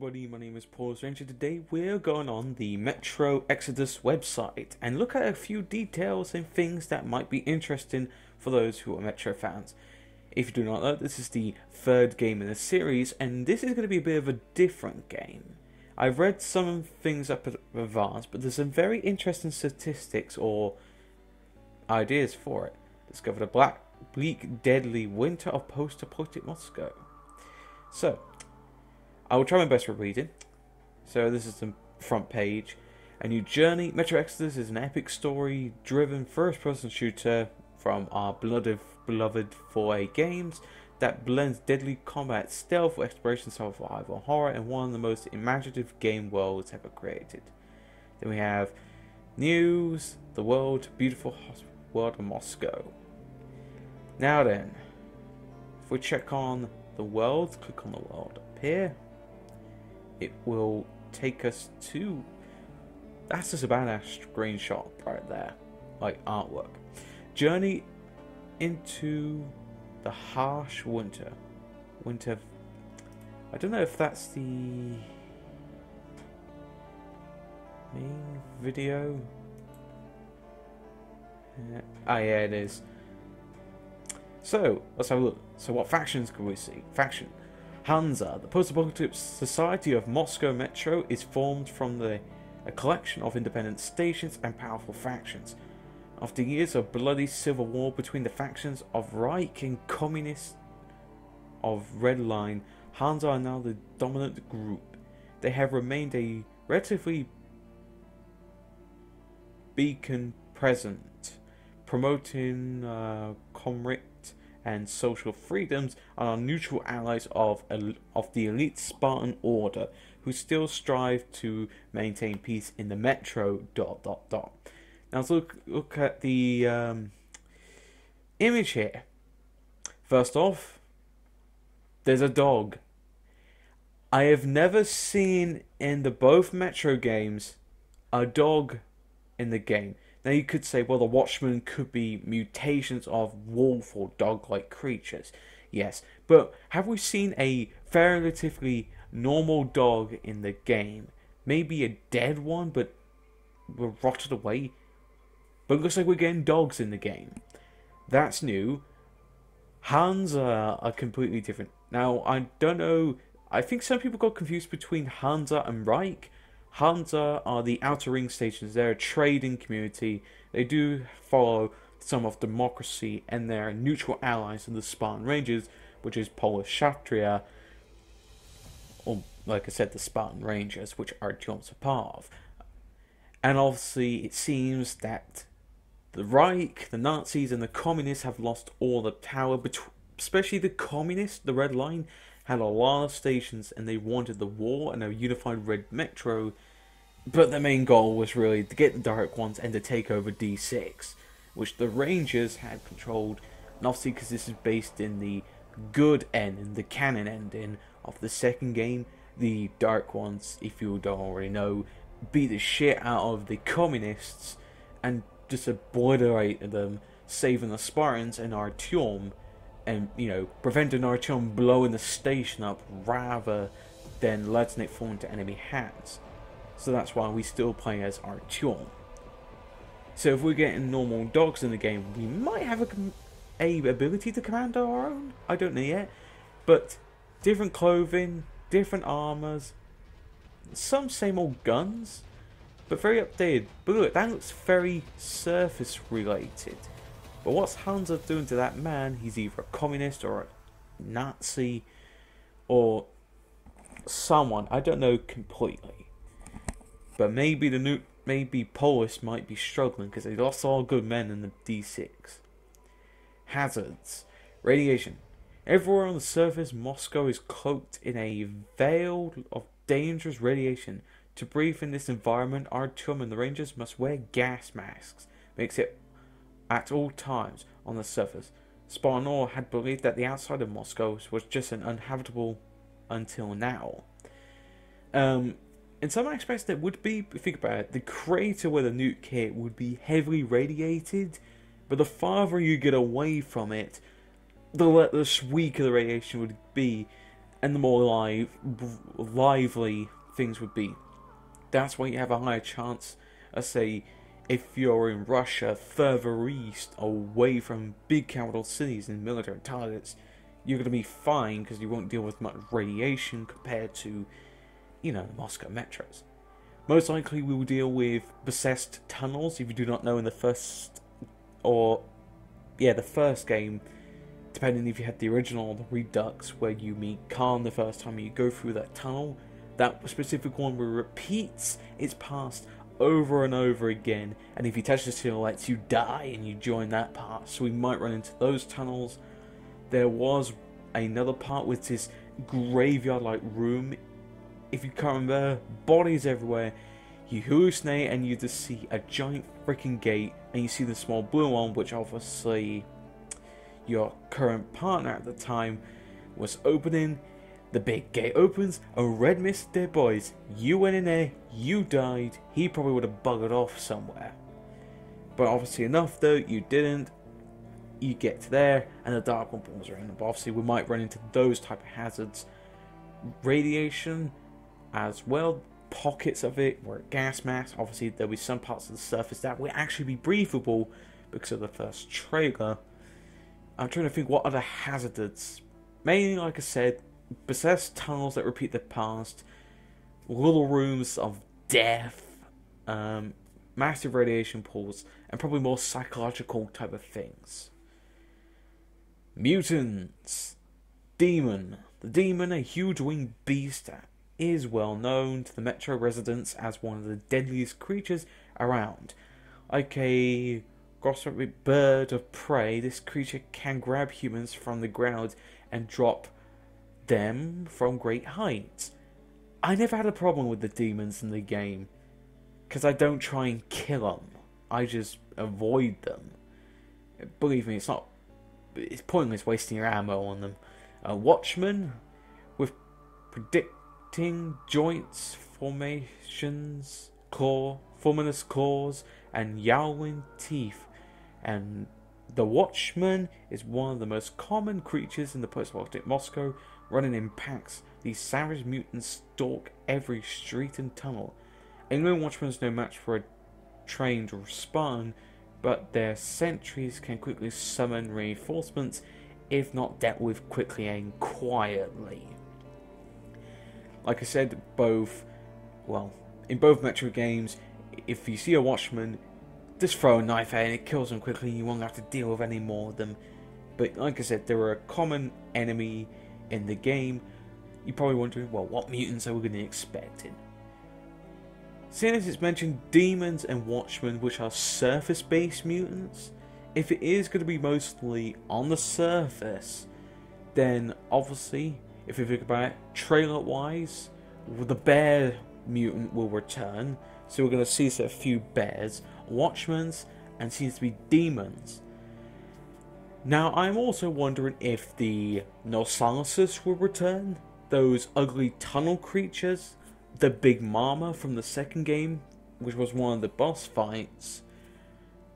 everybody, my name is Polis, and today we're going on the Metro Exodus website and look at a few details and things that might be interesting for those who are Metro fans. If you do not know, this is the third game in the series, and this is going to be a bit of a different game. I've read some things up at Advanced, but there's some very interesting statistics or ideas for it. Discover the bleak, deadly winter of post-apocalyptic Moscow. So, I will try my best for reading. So this is the front page. A new journey. Metro Exodus is an epic story-driven first-person shooter from our beloved 4A games that blends deadly combat, stealth, exploration, survival, horror, and one of the most imaginative game worlds ever created. Then we have news, the world, beautiful world of Moscow. Now then, if we check on the world, click on the world up here. It will take us to... That's just a badass screenshot right there. Like artwork. Journey into the harsh winter. I don't know if that's the main video. Yeah, it is. So, let's have a look. So what factions can we see? Faction. Hansa, the post-apocalyptic society of Moscow Metro, is formed from a collection of independent stations and powerful factions. After years of bloody civil war between the factions of Reich and Communists of Red Line, Hansa are now the dominant group. They have remained a relatively beacon present, promoting comrade and social freedoms, and are neutral allies of the elite Spartan order, who still strive to maintain peace in the Metro... Now let's look at the image here. First off, there's a dog. I have never seen in the both Metro games a dog in the game. Now you could say, well, the Watchmen could be mutations of wolf or dog-like creatures. Yes, but have we seen a relatively normal dog in the game? Maybe a dead one, but we're rotted away. But it looks like we're getting dogs in the game. That's new. Hansa are completely different. Now, I don't know. I think some people got confused between Hansa and Reich. Hansa are the outer ring stations. They're a trading community. They do follow some of democracy, and they're neutral allies of the Spartan Rangers, which is Polish Kshatriya, or like I said, the Spartan Rangers, which Artyom's a part of. And obviously, it seems that the Reich, the Nazis, and the Communists have lost all the power. Especially the Communists, the Red Line, had a lot of stations, and they wanted the war and a unified Red Metro, but the main goal was really to get the Dark Ones and to take over D6, which the Rangers had controlled, and obviously because this is based in the good end, in the canon ending of the second game, the Dark Ones, if you don't already know, beat the shit out of the Communists and just obliterated them, saving the Spartans and Artyom, and, you know, preventing Artyom blowing the station up rather than letting it fall into enemy hands. So that's why we still play as Artyom. So if we're getting normal dogs in the game, we might have a ability to command our own. I don't know yet. But different clothing, different armors, some same old guns, but very updated. But look, that looks very surface related. But what's Hansa doing to that man? He's either a communist or a Nazi or someone. I don't know completely. But maybe Polis might be struggling because they lost all good men in the D6. Hazards. Radiation. Everywhere on the surface, Moscow is cloaked in a veil of dangerous radiation. To breathe in this environment, Artyom and the Rangers must wear gas masks. Makes it at all times on the surface. Spartan had believed that the outside of Moscow was just an uninhabitable until now. In some aspects, there would be, if you think about it, the crater where the nuke hit would be heavily radiated, but the farther you get away from it, the less weaker the radiation would be, and the more lively things would be. That's why you have a higher chance of, say, if you're in Russia, further east, away from big capital cities and military targets, you're going to be fine because you won't deal with much radiation compared to, the Moscow metros. Most likely we will deal with possessed tunnels. If you do not know, in the first game, depending if you had the original or the Redux, where you meet Khan the first time you go through that tunnel, that specific one will repeats its past over and over again, and if you touch the silhouettes you die and you join that part, so we might run into those tunnels. There was another part with this graveyard-like room. If you can't remember, bodies everywhere, you hallucinate and you just see a giant freaking gate, and you see the small blue one, which obviously your current partner at the time was opening. The big gate opens, a red mist, dead boys. You went in there, you died, he probably would have buggered off somewhere. But obviously enough though, you didn't. You get to there, and the dark one pulls around. But obviously we might run into those type of hazards. Radiation as well, pockets of it where gas mask. Obviously there'll be some parts of the surface that will actually be breathable because of the first trailer. I'm trying to think what other hazards. Mainly, like I said, possessed tunnels that repeat the past, little rooms of death, massive radiation pools, and probably more psychological type of things. Mutants. Demon. The demon, a huge winged beast that is well known to the metro residents as one of the deadliest creatures around. Like a grosbeak bird of prey, this creature can grab humans from the ground and drop them from great heights. I never had a problem with the demons in the game, because I don't try and kill them. I just avoid them. Believe me, it's pointless wasting your ammo on them. A watchman with predicting joints, formations, forminous claws, and yowling teeth. And the watchman is one of the most common creatures in the post-apocalyptic Moscow. Running in packs, these savage mutants stalk every street and tunnel. A lone watchman is no match for a trained Spartan, but their sentries can quickly summon reinforcements if not dealt with quickly and quietly. Like I said, in both Metro games, if you see a watchman, just throw a knife at it and it kills them quickly and you won't have to deal with any more of them. But like I said, they're a common enemy in the game. You're probably wondering, well, what mutants are we going to expect in? Seeing as it's mentioned demons and watchmen, which are surface-based mutants, if it is going to be mostly on the surface, then obviously, if you think about it, trailer-wise, the bear mutant will return, so we're going to see a few bears, watchmen's, and seems to be demons. Now, I'm also wondering if the Nosalises will return, those ugly tunnel creatures, the Big Mama from the second game, which was one of the boss fights,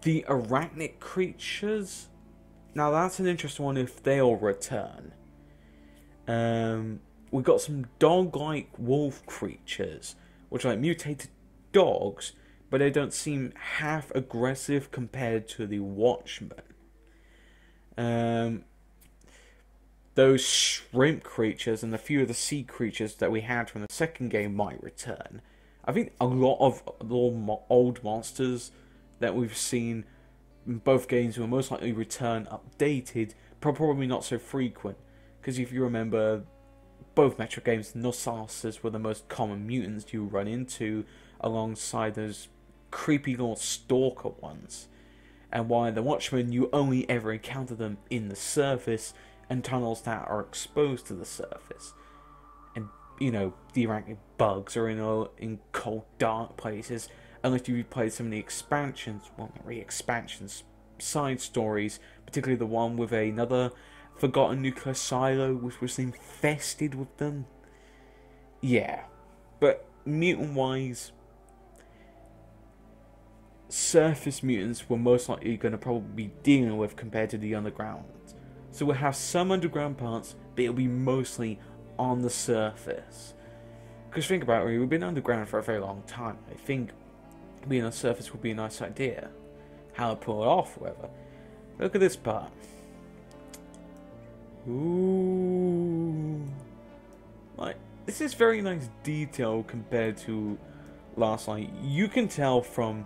the arachnid creatures. Now, that's an interesting one if they'll return. We got some dog-like wolf creatures, which are like mutated dogs, but they don't seem half aggressive compared to the Watchmen. Those shrimp creatures and a few of the sea creatures that we had from the second game might return. I think a lot of old monsters that we've seen in both games will most likely return updated, probably not so frequent. Because if you remember, both Metro games, Nosalises were the most common mutants you run into, alongside those creepy little stalker ones. And while the Watchmen, you only ever encounter them in the surface and tunnels that are exposed to the surface. And, the arachnid bugs are in cold, dark places, unless you played some of the expansions, well, not really expansions, side stories, particularly the one with another forgotten nuclear silo, which was infested with them. Yeah, but mutant-wise, surface mutants we're most likely going to probably be dealing with compared to the underground. So we'll have some underground parts, but it'll be mostly on the surface. Because think about it, we've been underground for a very long time. I think being on the surface would be a nice idea. How to pull it off, however. Look at this part. Ooh. Like, this is very nice detail compared to Last Light. You can tell from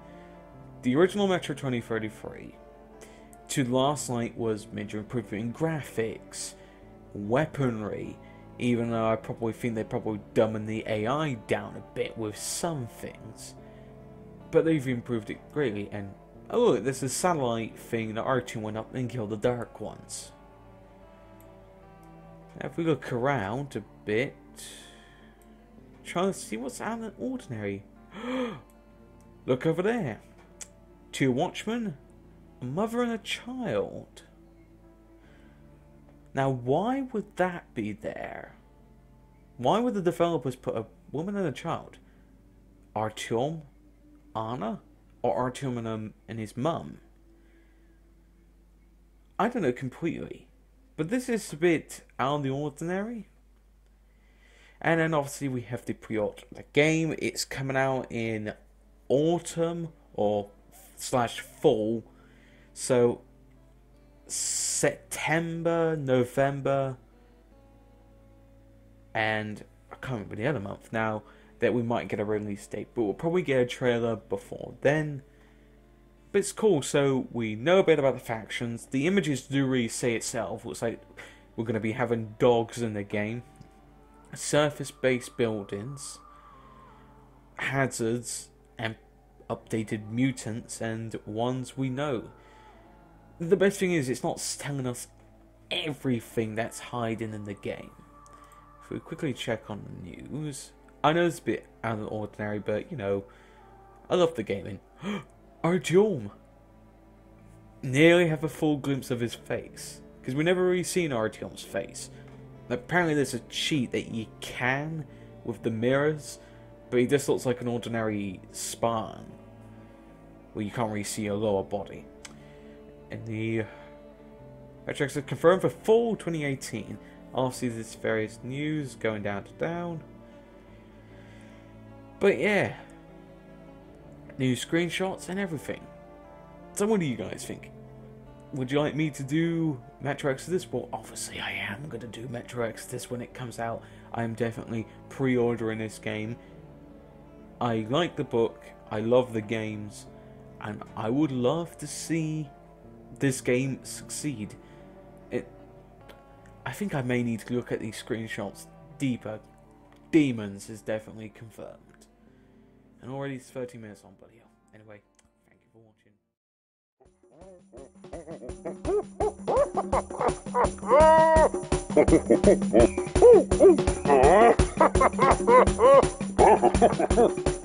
the original Metro 2033 to Last Light was major improvement in graphics, weaponry, even though I probably think they probably dumbing the AI down a bit with some things. But they've improved it greatly, and oh look, there's a satellite thing that R2 went up and killed the Dark Ones. Now if we look around a bit, trying to see what's out of the ordinary. Look over there. 2 watchmen, a mother and a child. Now why would that be there? Why would the developers put a woman and a child? Artyom, Anna, or Artyom and his mum? I don't know completely. But this is a bit out of the ordinary. And then obviously we have the pre-order the game. It's coming out in autumn or /fall. So September, November, and I can't remember the other month now that we might get a release date. But we'll probably get a trailer before then. But it's cool, so we know a bit about the factions. The images do really say itself. Looks like we're going to be having dogs in the game. Surface-based buildings. Hazards. And updated mutants and ones we know. The best thing is it's not telling us everything that's hiding in the game. If we quickly check on the news. I know it's a bit out of the ordinary, but, you know, I love the gaming. Artyom! Nearly have a full glimpse of his face. Because we never really seen Artyom's face. Apparently there's a cheat that you can with the mirrors, but he just looks like an ordinary Spartan. Where you can't really see your lower body. And the metrics are confirmed for fall 2018. Obviously there's various news going down to down. But yeah. New screenshots and everything. So what do you guys think? Would you like me to do Metro Exodus? Well, obviously I am going to do Metro Exodus when it comes out. I am definitely pre-ordering this game. I like the book. I love the games. And I would love to see this game succeed. I think I may need to look at these screenshots deeper. Demons is definitely confirmed. And already it's 30 minutes on, buddy. Anyway, thank you for watching.